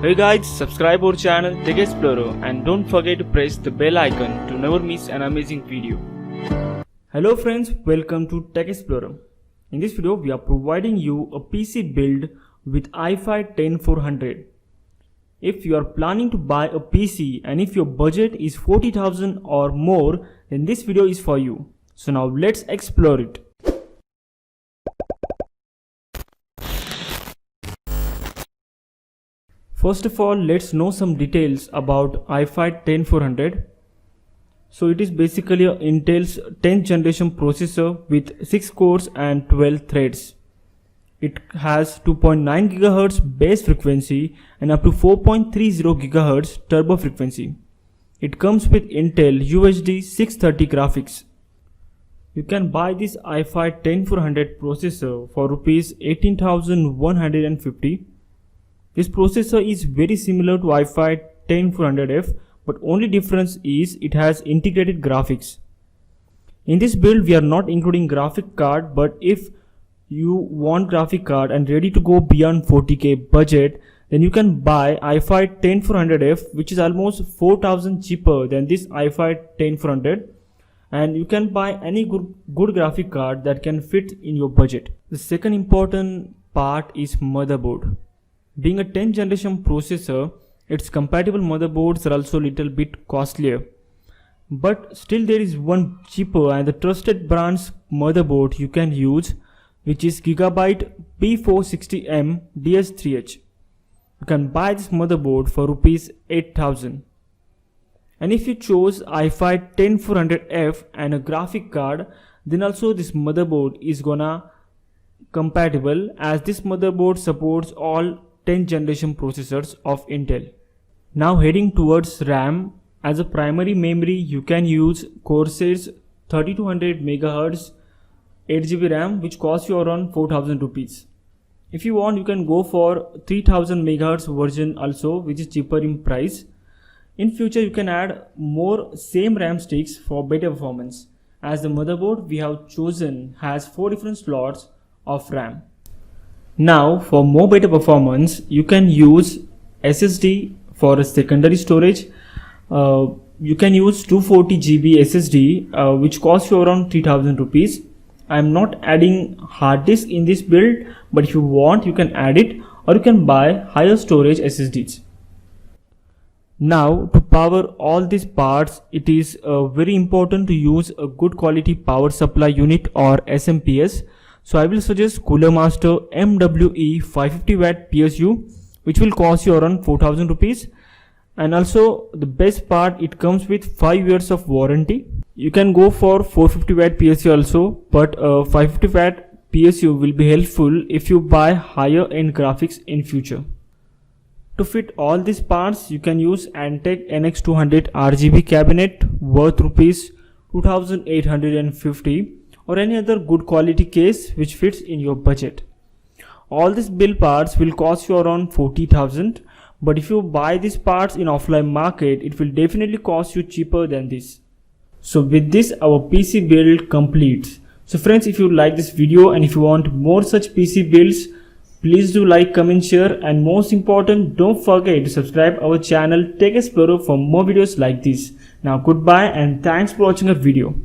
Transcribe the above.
Hey guys, subscribe our channel Tech Explorer and don't forget to press the bell icon to never miss an amazing video. Hello friends, welcome to Tech Explorer. In this video, we are providing you a PC build with i5 10400. If you are planning to buy a PC and if your budget is 40,000 or more, then this video is for you. So now let's explore it. First of all, let's know some details about i5 10400. So it is basically a Intel's 10th generation processor with 6 cores and 12 threads. It has 2.9 GHz base frequency and up to 4.30 GHz turbo frequency. It comes with Intel UHD 630 graphics. You can buy this i5 10400 processor for Rs 18,150. This processor is very similar to i5 10400F, but only difference is it has integrated graphics. In this build we are not including graphic card, but if you want graphic card and ready to go beyond 40k budget, then you can buy i5 10400F, which is almost 4,000 cheaper than this i5 10400, and you can buy any good graphic card that can fit in your budget. The second important part is motherboard. Being a 10th generation processor, its compatible motherboards are also a little bit costlier. But still there is one cheaper and the trusted brand's motherboard you can use, which is Gigabyte P460M DS3H. You can buy this motherboard for Rs 8,000. And if you chose i5 10400F and a graphic card, then also this motherboard is gonna compatible, as this motherboard supports all 10th generation processors of Intel. Now heading towards RAM, as a primary memory you can use Corsair's 3200 MHz 8GB RAM, which costs you around 4,000 rupees. If you want, you can go for 3000 MHz version also, which is cheaper in price. In future you can add more same RAM sticks for better performance, as the motherboard we have chosen has 4 different slots of RAM. Now for more better performance, you can use SSD for a secondary storage. You can use 240GB SSD, which costs you around 3000 rupees. I am not adding hard disk in this build, but if you want you can add it, or you can buy higher storage SSDs. Now to power all these parts, it is very important to use a good quality power supply unit or SMPS. So I will suggest Cooler Master MWE 550W PSU, which will cost you around 4,000 rupees. And also the best part, it comes with 5 years of warranty. You can go for 450W PSU also, but 550W PSU will be helpful if you buy higher end graphics in future. To fit all these parts, you can use Antec NX200 RGB cabinet worth Rs 2,850. or any other good quality case which fits in your budget. All these build parts will cost you around 40,000, but if you buy these parts in offline market, it will definitely cost you cheaper than this. So with this, our PC build completes. So friends, if you like this video and if you want more such PC builds, please do like, comment, share, and most important, don't forget to subscribe our channel Tech Explorer for more videos like this. Now goodbye and thanks for watching our video.